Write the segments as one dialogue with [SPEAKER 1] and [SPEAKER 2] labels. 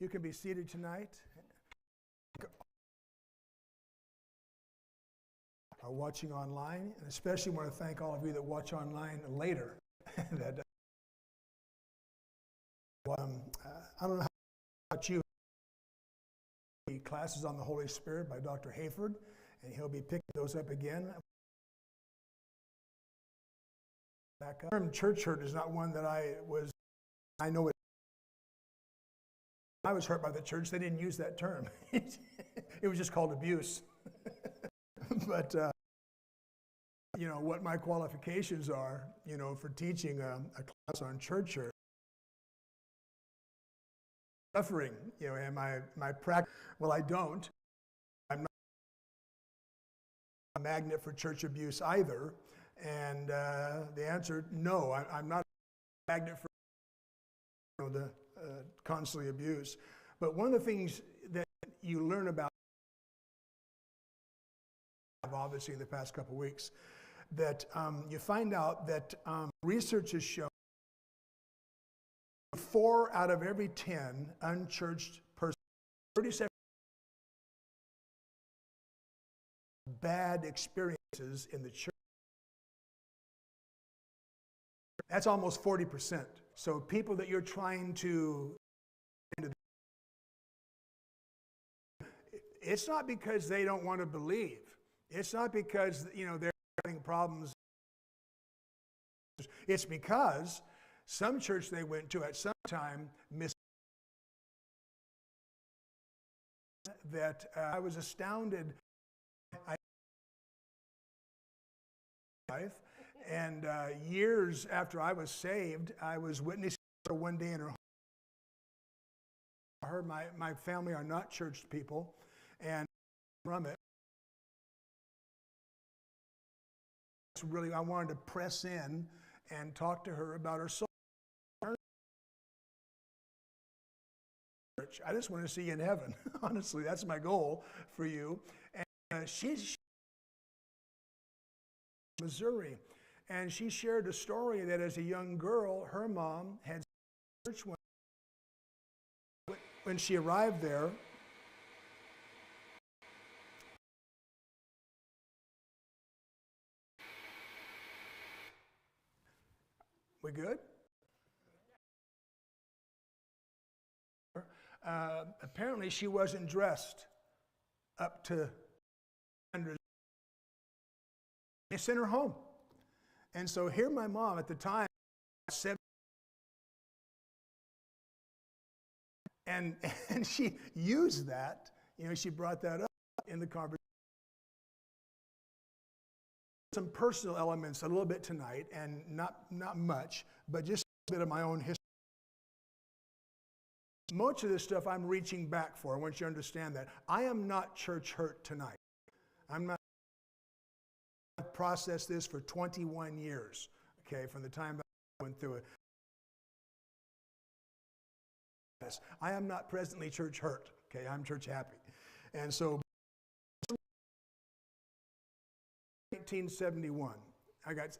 [SPEAKER 1] You can be seated tonight. Are watching online, and especially want to thank all of you that watch online later. that I don't know about you. Classes on the Holy Spirit by Dr. Hayford, and he'll be picking those up again. Back up. The term church hurt is not one that I know it. I was hurt by the church. They didn't use that term. It was just called abuse. But what my qualifications are, for teaching a class on church hurt. Suffering, and my practice. Well, I don't. I'm not a magnet for church abuse either. And the answer, no, I'm not a magnet for the constantly abuse. But one of the things that you learn about, obviously in the past couple of weeks, that you find out that research has shown 4 out of every 10 unchurched persons, 37 bad experiences in the church. That's almost 40%. So people that you're trying to, it's not because they don't want to believe. It's not because they're having problems. It's because some church they went to at some time missed that. I was astounded. And years after I was saved, I was witnessing her one day in her home. I heard my family are not church people, and from it, really I wanted to press in and talk to her about her soul. I just want to see you in heaven. Honestly, that's my goal for you. And she's Missouri, and she shared a story that as a young girl, her mom had church when she arrived there. We good? Apparently she wasn't dressed up to standards. They sent her home. And so here my mom at the time, 7, and she used that, she brought that up in the conversation. Some personal elements a little bit tonight, and not much, but just a bit of my own history. Much of this stuff I'm reaching back for. I want you to understand that. I am not church hurt tonight. I've processed this for 21 years, okay, from the time that I went through it. I am not presently church hurt, okay, I'm church happy. And so, 1971,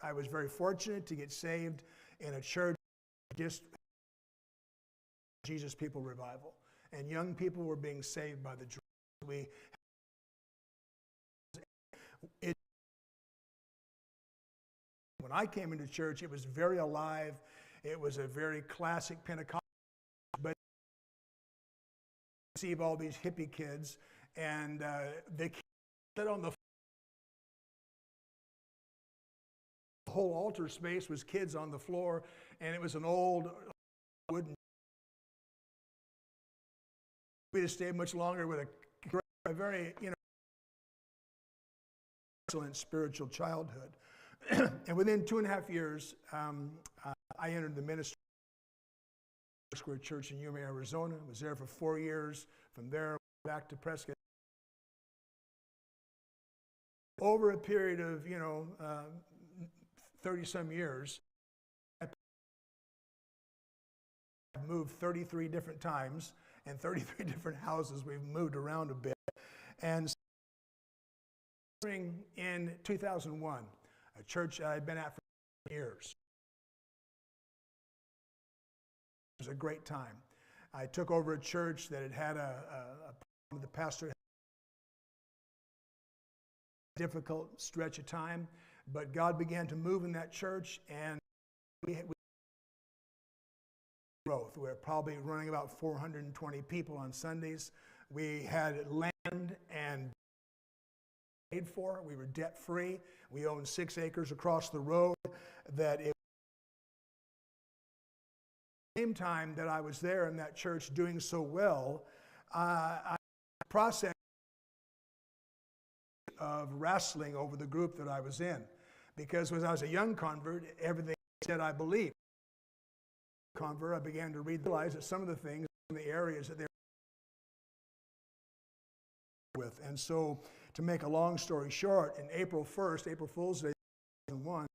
[SPEAKER 1] I was very fortunate to get saved in a church, just Jesus People Revival. And young people were being saved by the drugs. When I came into church, it was very alive. It was a very classic Pentecostal, but you see all these hippie kids, and they sit on the whole altar space was kids on the floor, and it was an old wooden. We just stayed much longer with a very, excellent spiritual childhood. And within 2.5 years, I entered the ministry at Square Church in Yuma, Arizona. I was there for 4 years. From there, back to Prescott. Over a period of, 30-some years, I moved 33 different times and 33 different houses. We've moved around a bit. And in 2001, a church I'd been at for years. It was a great time. I took over a church that had a problem. The pastor had a difficult stretch of time, but God began to move in that church, and we growth. We're probably running about 420 people on Sundays. We had land and paid for. We were debt-free. We owned 6 acres across the road. That it, at the same time that I was there in that church doing so well, I processed of wrestling over the group that I was in. Because when I was a young convert, everything I said I believed. I began to realize that some of the things in the areas that they were with. And so, to make a long story short, in April 1st, April Fool's Day 2001,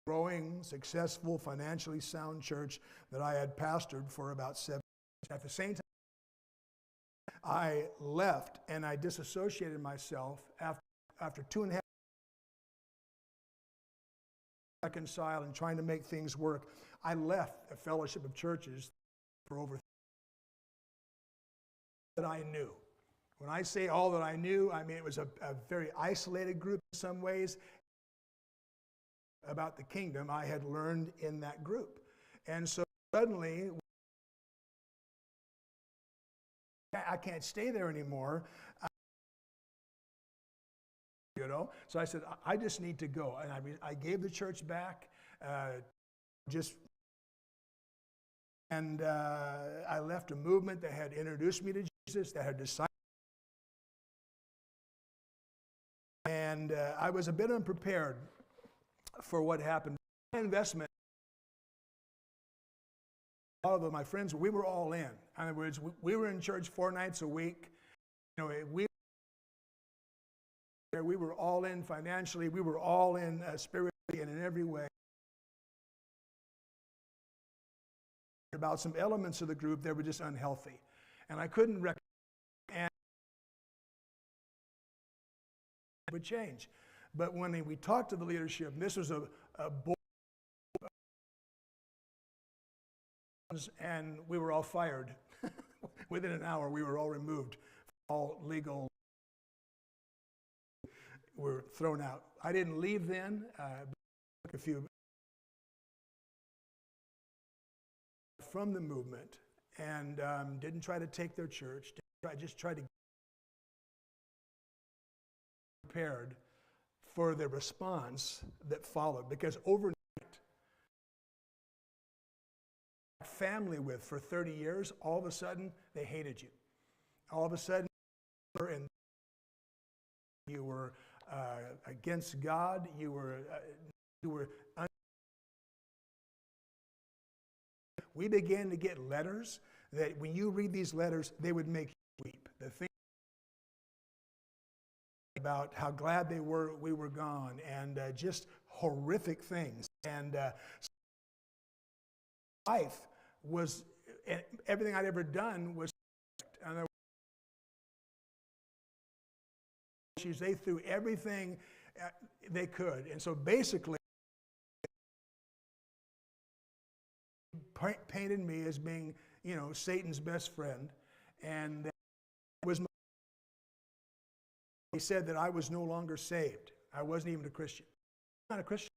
[SPEAKER 1] growing, successful, financially sound church that I had pastored for about 7 years. At the same time, I left and I disassociated myself after 2.5 years. Reconcile and trying to make things work. I left a fellowship of churches for over that I knew. When I say all that I knew, I mean it was a very isolated group in some ways. About the kingdom I had learned in that group. And so suddenly, I can't stay there anymore. So I said, I just need to go. And I gave the church back, I left a movement that had introduced me to Jesus, that had decided. And I was a bit unprepared for what happened. My investment, a lot of my friends, we were all in. In other words, we were in church 4 nights a week. We were all in financially. We were all in spiritually and in every way. About some elements of the group that were just unhealthy. And I couldn't recommend and it would change. But when we talked to the leadership, and this was a board, and we were all fired. Within an hour, we were all removed. All legal were thrown out. I didn't leave then. Took a few from the movement and didn't try to take their church. I just tried to get prepared for the response that followed. Because overnight, family with for 30 years, all of a sudden, they hated you. All of a sudden, you were against God. You were. We began to get letters that when you read these letters, they would make you weep. The thing about how glad they were we were gone, and just horrific things. And life was, everything I'd ever done was, and they threw everything they could. And so basically, painted me as being, Satan's best friend. And he said that I was no longer saved. I wasn't even a Christian. I'm not a Christian.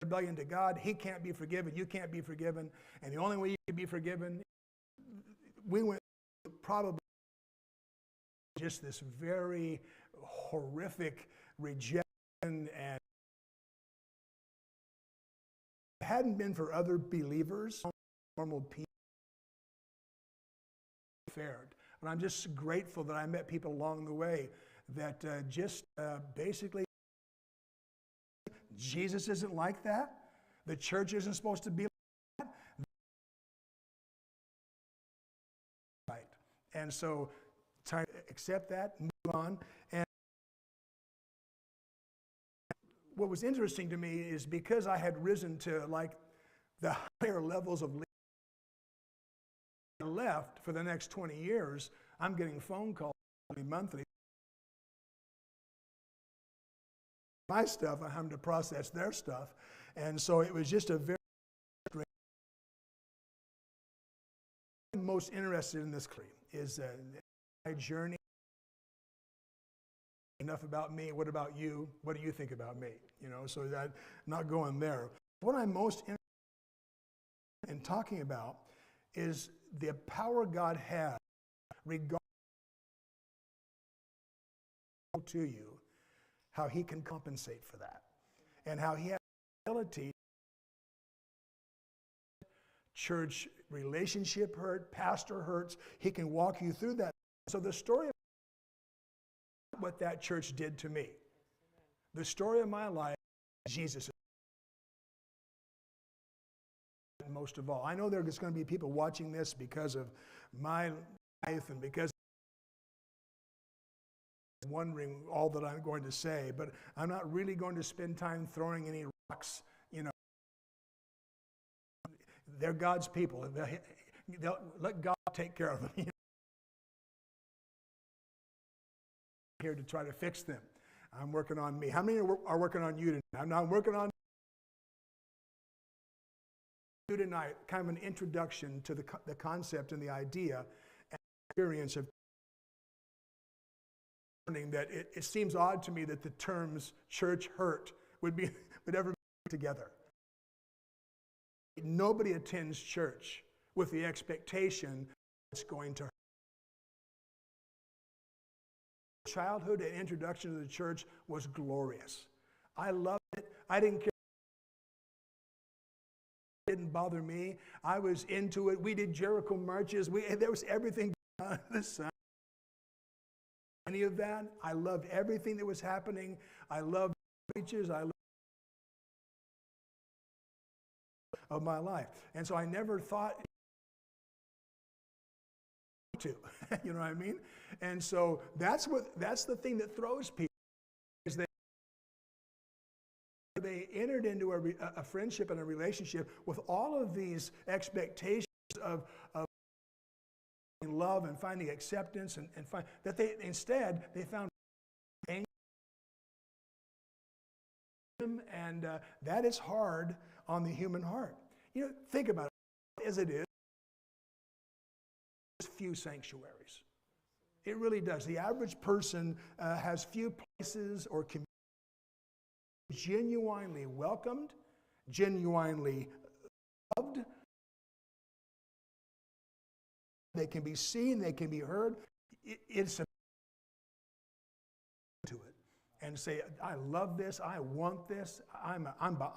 [SPEAKER 1] Rebellion to God, he can't be forgiven, you can't be forgiven. And the only way you can be forgiven, we went probably just this very horrific rejection, and if it hadn't been for other believers, normal people fared. And I'm just grateful that I met people along the way that basically, Jesus isn't like that. The church isn't supposed to be like that. Right. And so, time to accept that, move on. And what was interesting to me is because I had risen to like the higher levels of leadership, I left for the next 20 years, I'm getting phone calls monthly. My stuff, I'm having to process their stuff. And so it was just a very most interested in this is my journey. Enough about me. What about you? What do you think about me? So that I'm not going there. What I'm most interested in talking about is the power God has regarding to you, how he can compensate for that, and how he has the ability. Church relationship hurt, pastor hurts. He can walk you through that. So the story of what that church did to me, the story of my life, Jesus. Most of all, I know there's going to be people watching this because of my life and because wondering all that I'm going to say, but I'm not really going to spend time throwing any rocks. They're God's people. They'll let God take care of them. Here to try to fix them. I'm working on me. How many are working on you tonight? I'm working on you tonight. Kind of an introduction to the concept and the idea and experience of learning that it seems odd to me that the terms church hurt would ever be together. Nobody attends church with the expectation it's going to hurt. Childhood and introduction to the church was glorious. I loved it. I didn't care. It didn't bother me. I was into it. We did Jericho marches. There was everything under the sun. Any of that. I loved everything that was happening. I loved preachers. I loved of my life. And so I never thought to, you know what I mean? And so that's the thing that throws people, is they entered into a friendship and a relationship with all of these expectations of love and finding acceptance and that they found anger, and that is hard on the human heart. Think about it as it is. Few sanctuaries. It really does. The average person has few places or communities genuinely welcomed, genuinely loved. They can be seen, they can be heard. It's a to it and say, I love this, I want this,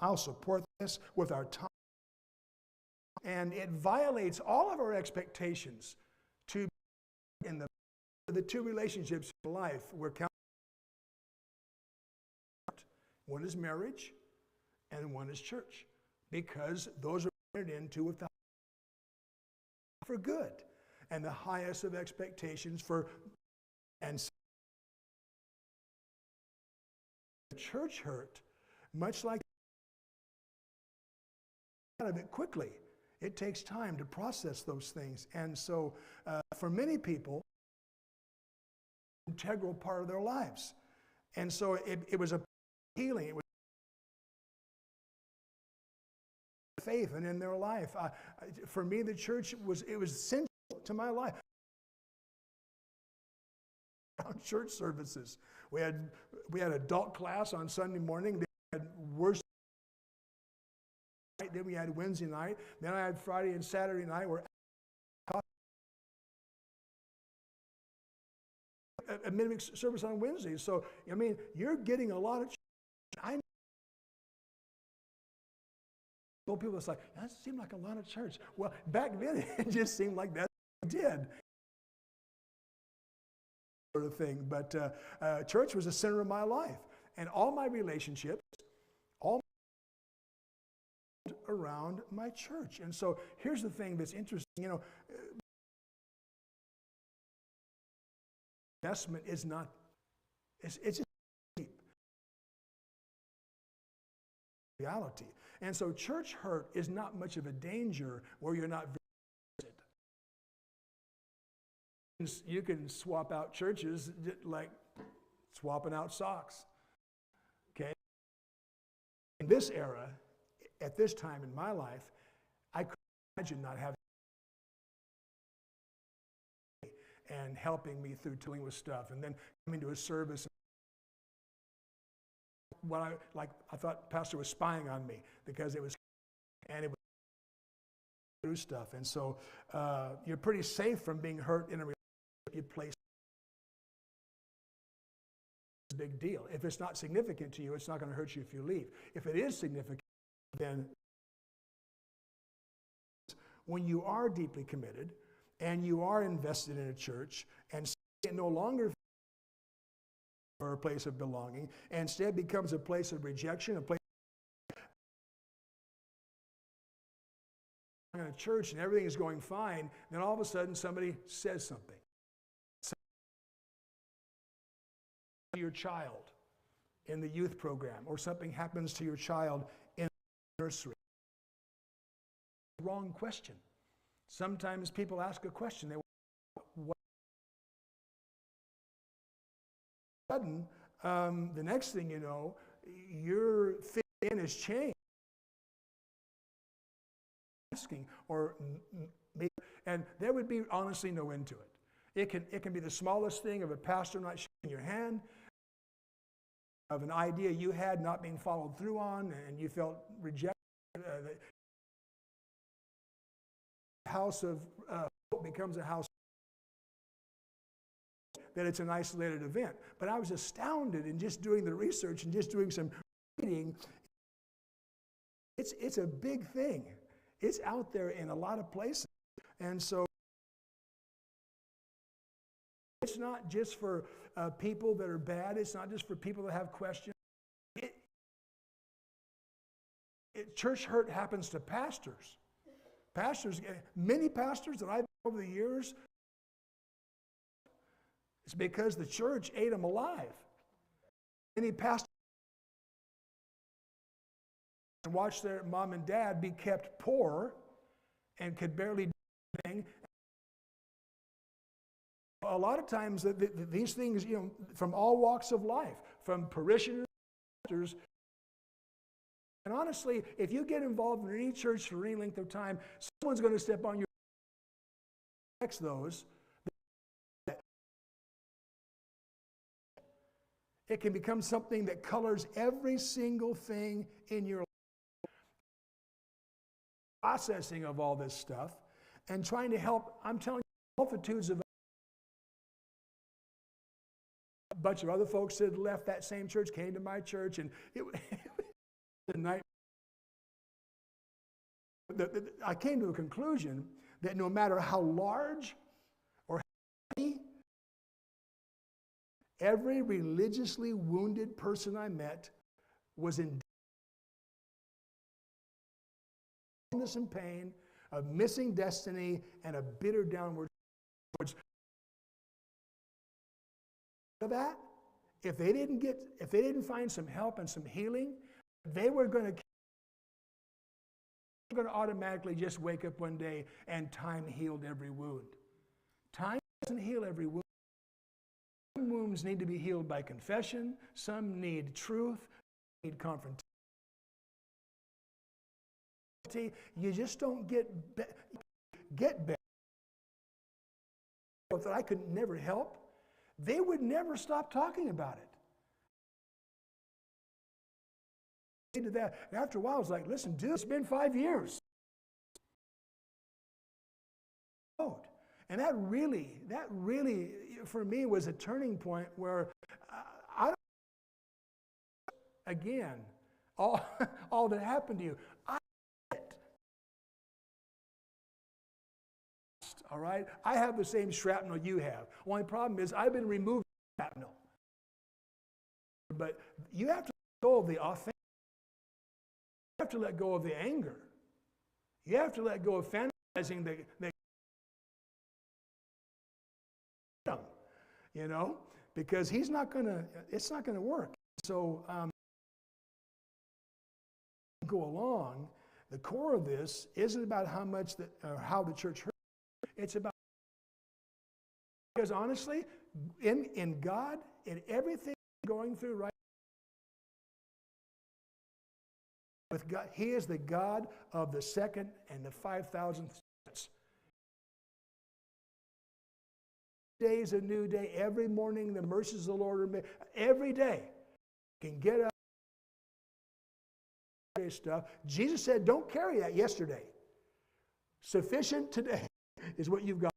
[SPEAKER 1] I'll support this with our time. And it violates all of our expectations to be in the two relationships in life we're counting. One is marriage and one is church, because those are entered into with the for good and the highest of expectations for and church hurt, much like out of it quickly. It takes time to process those things. And so for many people, integral part of their lives. And so it was a healing. It was faith and in their life. For me, the church was central to my life. Church services. We had adult class on Sunday morning. They had worship. Then we had Wednesday night. Then I had Friday and Saturday night. A midweek service on Wednesday. So, I mean, you're getting a lot of church. I know people it's like, that seemed like a lot of church. Well, back then, it just seemed like that did. Sort of thing. But church was the center of my life. And all my relationships, around my church. And so here's the thing that's interesting, investment is not, it's just deep reality. And so church hurt is not much of a danger where you're not visited. You can swap out churches like swapping out socks. Okay? In this era, at this time in my life, I couldn't imagine not having and helping me through dealing with stuff, and then coming to a service. I thought the pastor was spying on me because it was through stuff. And so you're pretty safe from being hurt in a relationship you place. It's a big deal. If it's not significant to you, it's not going to hurt you if you leave. If it is significant, then when you are deeply committed and you are invested in a church and it no longer or a place of belonging, and instead becomes a place of rejection, a place in a church and everything is going fine, then all of a sudden somebody says something. Your child in the youth program, or something happens to your child in the nursery. Wrong question. Sometimes people ask a question. They what? Sudden, the next thing you know, your fit in has changed. Asking, or maybe, and there would be honestly no end to it. It can be the smallest thing of a pastor not shaking your hand, of an idea you had not being followed through on, and you felt rejected. The house of hope becomes a house that it's an isolated event. But I was astounded in just doing the research and just doing some reading. It's a big thing. It's out there in a lot of places. And so it's not just for people that are bad. It's not just for people that have questions. Church hurt happens to pastors. Many pastors that I've known over the years, it's because the church ate them alive. Many pastors watched their mom and dad be kept poor and could barely do anything. A lot of times, these things, from all walks of life, from parishioners, pastors. And honestly, if you get involved in any church for any length of time, someone's going to step on your next those. It can become something that colors every single thing in your life. Processing of all this stuff and trying to help, I'm telling you, multitudes of a bunch of other folks that had left that same church came to my church, and it was a night. I came to a conclusion that no matter how large or how heavy, every religiously wounded person I met was in darkness and pain, of missing destiny, and a bitter downward towards that. If they didn't find some help and some healing, they were going to automatically just wake up one day and time healed every wound. Time doesn't heal every wound. Some wounds need to be healed by confession. Some need truth. Some need confrontation. You just don't get better. That I could never help, they would never stop talking about it. To that. And after a while, I was like, listen, dude, it's been 5 years. And that really, for me, was a turning point where again, all that happened to you, all right? I have the same shrapnel you have. Only problem is I've been removed from shrapnel. But you have to let go of the offense. You have to let go of the anger. You have to let go of fantasizing the because it's not going to work. So go along. The core of this isn't about how the church hurt. It's about, because honestly, in God, in everything going through right with God, He is the God of the second and the 5,000th. day is a new day. Every morning the mercies of the Lord are made. Every day you can get up stuff. Jesus said, don't carry that yesterday. Sufficient today is what you've got.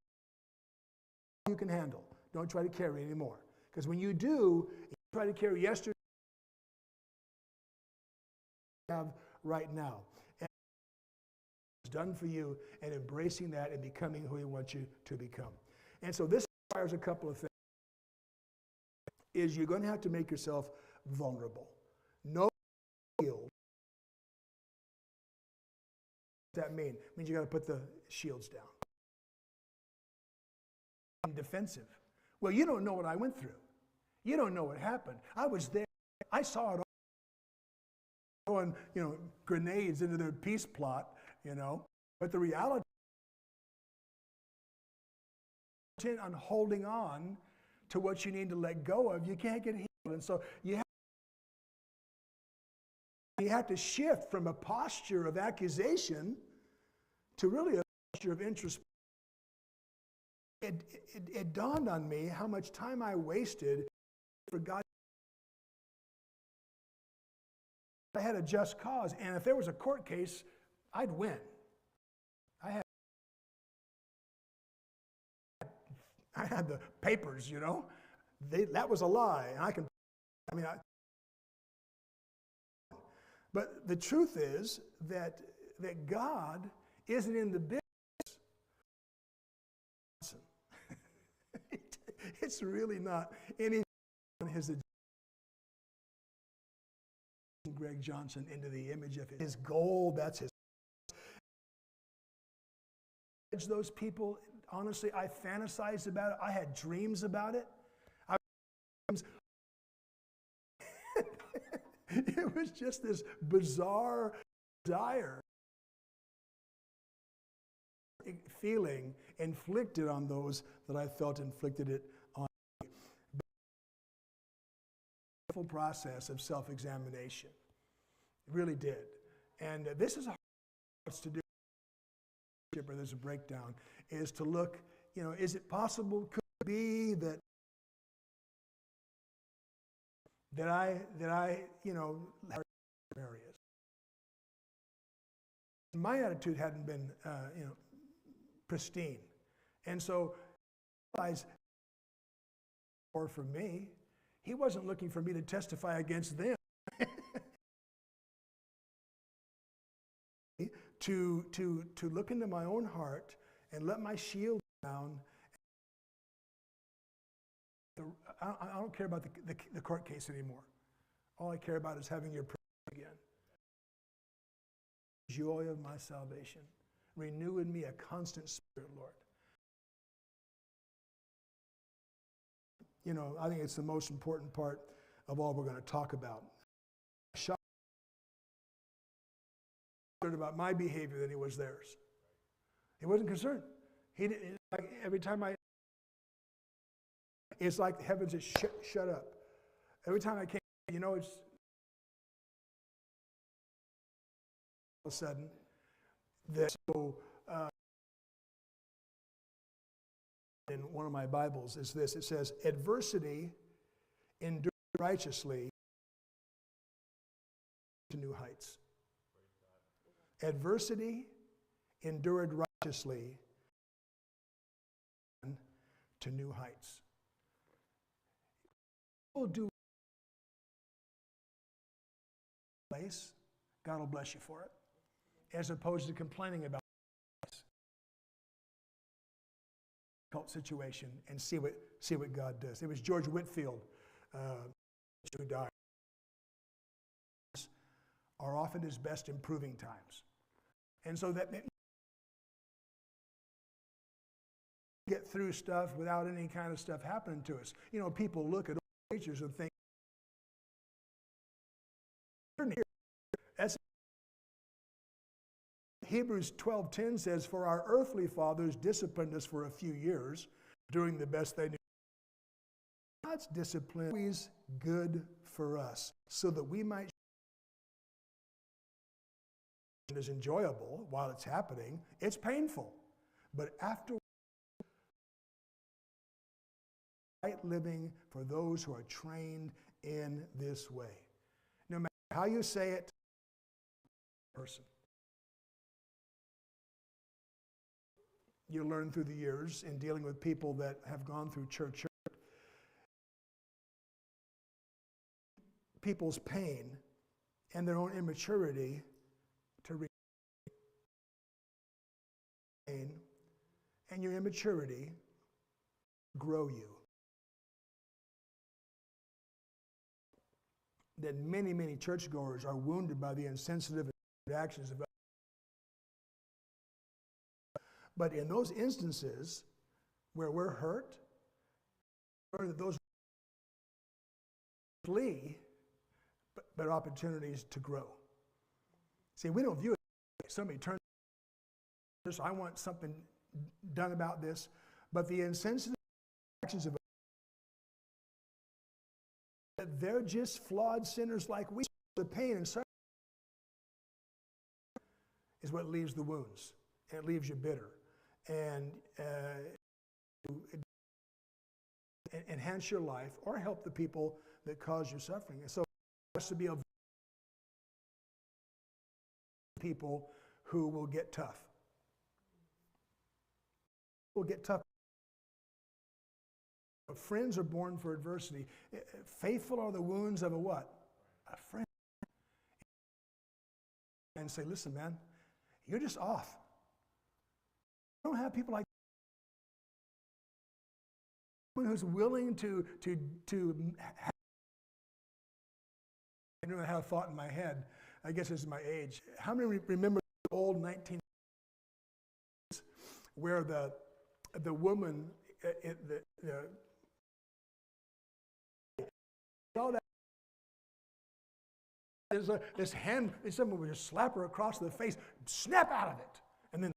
[SPEAKER 1] You can handle. Don't try to carry anymore. Because when you do, you try to carry yesterday, you have right now. And it's done for you, and embracing that and becoming who He wants you to become. And so this requires a couple of things. Is you're going to have to make yourself vulnerable. No shield. What does that mean? It means you got to put the shields down. I'm defensive. Well, you don't know what I went through. You don't know what happened. I was there. I saw it all. Throwing, grenades into their peace plot, But the reality on holding on to what you need to let go of, you can't get healed. And so you have to shift from a posture of accusation to really a posture of introspection. It dawned on me how much time I wasted for God. I had a just cause, and if there was a court case, I'd win. I had the papers, that was a lie. And but the truth is that God isn't in the business. It's really not anything on His agenda. Greg Johnson into the image of His goal. That's His. Those people, honestly, I fantasized about it. I had dreams about it. It was just this bizarre desire, feeling inflicted on those that I felt inflicted it on me. But the process of self-examination. It really did. And this is hard to do. Where there's a breakdown, is to look, is it possible, could it be that I areas. My attitude hadn't been, pristine. And so, or for me, He wasn't looking for me to testify against them. To look into my own heart and let my shield down. I don't care about the court case anymore. All I care about is having your presence again. Joy of my salvation. Renew in me a constant spirit, Lord. I think it's the most important part of all we're going to talk about. About my behavior than he was theirs. He wasn't concerned. He didn't, like every time it's like the heavens is shut up. Every time I came, it's all of a sudden that in one of my Bibles is this. It says, adversity endured righteously to new heights. Adversity endured righteously to new heights. People do place, God will bless you for it, as opposed to complaining about difficult situation and see what God does. It was George Whitefield who died. Are often his best improving times. And so that get through stuff without any kind of stuff happening to us. People look at old preachers and think, that's Hebrews 12:10 says, for our earthly fathers disciplined us for a few years, doing the best they knew. God's discipline is always good for us, so that we might is enjoyable while it's happening. It's painful. But after right living for those who are trained in this way. No matter how you say it, person. You learn through the years in dealing with people that have gone through church hurt, people's pain and their own immaturity to pain and your immaturity grow you. That many, many churchgoers are wounded by the insensitive actions of others. But in those instances where we're hurt, or those flee, but opportunities to grow. See, we don't view it like somebody turns, I want something done about this, but the insensitive actions of others, they're just flawed sinners like we. The pain and suffering is what leaves the wounds, and it leaves you bitter. And enhance your life or help the people that cause you suffering. And so there has to be a people who will get tough. Will get tough. Friends are born for adversity. Faithful are the wounds of a what? A friend. And say, listen, man, you're just off. I don't have people like someone who's willing to have, I know I had a thought in my head. I guess it's my age. How many remember the old 19 where the woman all that there's this hand, someone would just slap her across the face, snap out of it, and then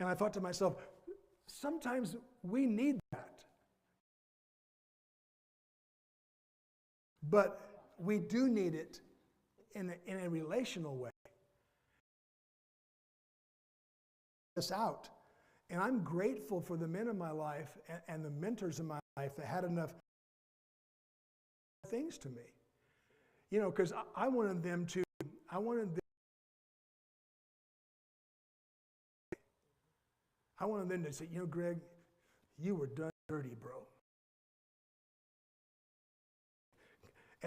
[SPEAKER 1] and I thought to myself, sometimes we need that. But we do need it in a relational way. This out. And I'm grateful for the men in my life and the mentors in my life that had enough things to me. You know, because I wanted them to say, you know, Greg, you were done dirty, bro.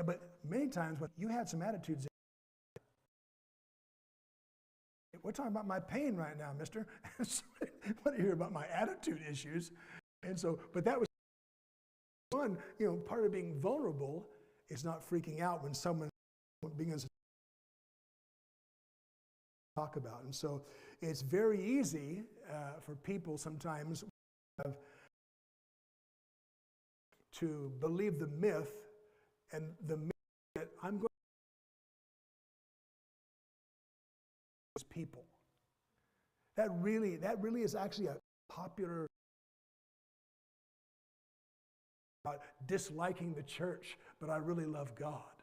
[SPEAKER 1] But many times, when you had some attitudes. We're talking about my pain right now, mister. I want to hear about my attitude issues. And so, but that was one, you know, part of being vulnerable is not freaking out when someone begins to talk about. And so it's very easy for people sometimes to believe the myth, and the myth that I'm going to people. That really is actually a popular about disliking the church, but I really love God.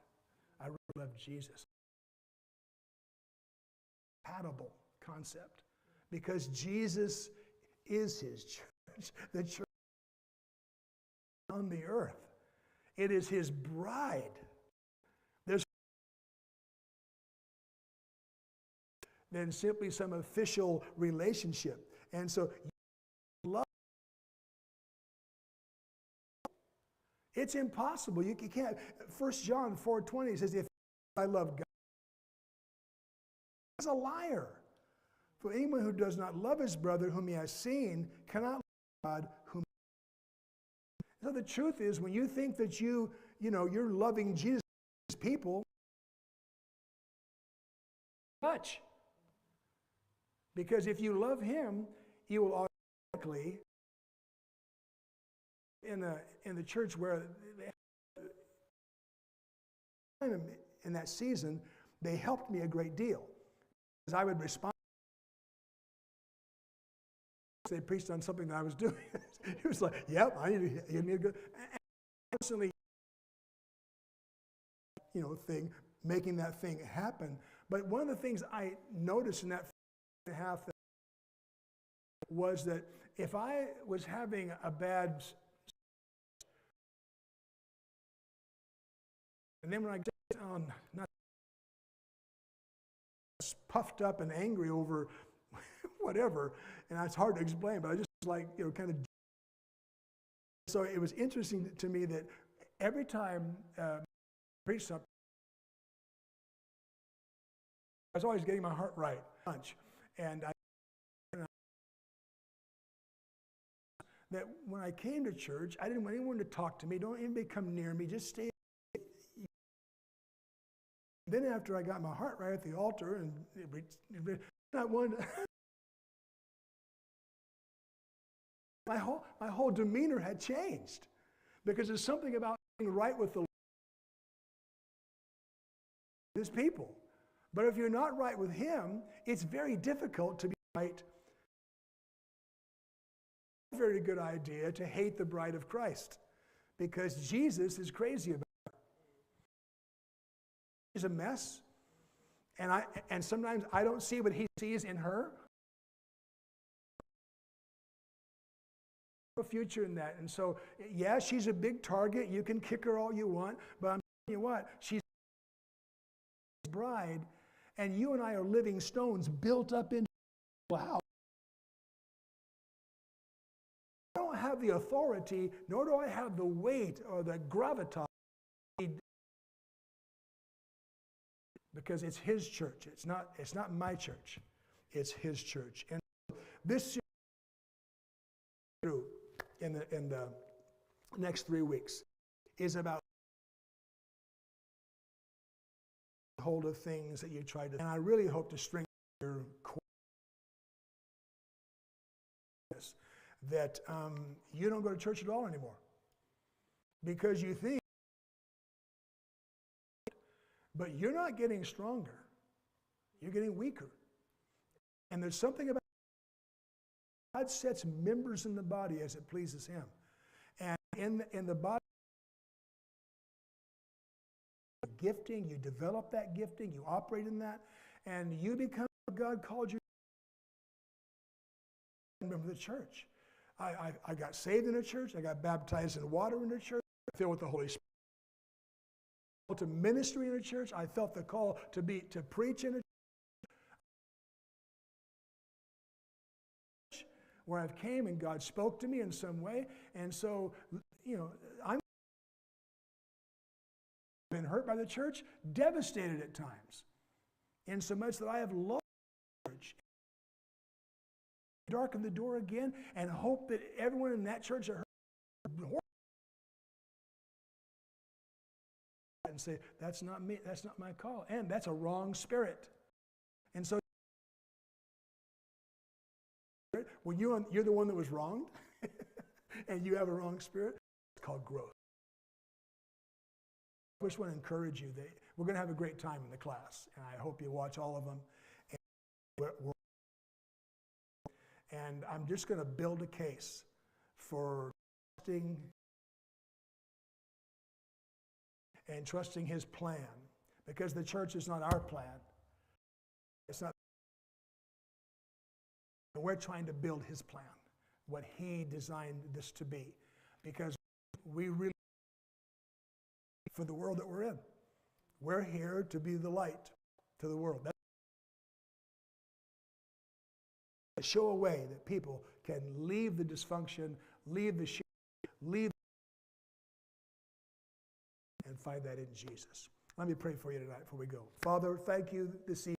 [SPEAKER 1] I really love Jesus. Compatible concept, because Jesus is his church. The church on the earth. It is his bride. There's than simply some official relationship. And so love, it's impossible. You can't. 1 John 4:20 says, if I love God, he's a liar. For anyone who does not love his brother whom he has seen cannot love God whom. So the truth is, when you think that you're loving Jesus' people, much. Because if you love him, you will automatically, in the church where in that season, they helped me a great deal. Because I would respond. They preached on something that I was doing. He was like, yep, you need a good, and constantly, thing, making that thing happen. But one of the things I noticed in that half, was that if I was having a bad, and then when I get not puffed up and angry over whatever, and it's hard to explain, but I just kind of. So it was interesting to me that every time I preached something, I was always getting my heart right. And that when I came to church, I didn't want anyone to talk to me. Don't anybody come near me. Just stay. Then after I got my heart right at the altar, and not one, my whole demeanor had changed, because there's something about being right with the his people. But if you're not right with him, it's very difficult to be right. It's a very good idea to hate the bride of Christ, because Jesus is crazy about her. She's a mess, and sometimes I don't see what he sees in her. A future in that. And so, yeah, she's a big target. You can kick her all you want, but I'm telling you what, she's his bride, and you and I are living stones built up into a house. I don't have the authority, nor do I have the weight or the gravitas, because it's his church. It's not my church. It's his church. And this through in the next 3 weeks is about hold of things that you tried to, and I really hope to strengthen your core, that you don't go to church at all anymore because you think, but you're not getting stronger, you're getting weaker. And there's something about God sets members in the body as it pleases him. And in the body, gifting, you develop that gifting, you operate in that, and you become what God called you to be a member of the church. I got saved in a church, I got baptized in water in a church, I filled with the Holy Spirit. To ministry in a church, I felt the call to preach in a church. Where I've came and God spoke to me in some way, and so I've been hurt by the church, devastated at times, in so much that I have lost the church, darken the door again, and hope that everyone in that church are hurt, and say, that's not me, that's not my call, and that's a wrong spirit. And so when you're the one that was wronged and you have a wrong spirit, it's called growth. I just want to encourage you that we're going to have a great time in the class, and I hope you watch all of them. And I'm just going to build a case for trusting and trusting his plan, because the church is not our plan. It's not. And we're trying to build his plan, what he designed this to be, because we really, for the world that we're in, we're here to be the light to the world. That's to show a way that people can leave the dysfunction, leave the shame, leave, and find that in Jesus. Let me pray for you tonight before we go. Father, thank you this evening.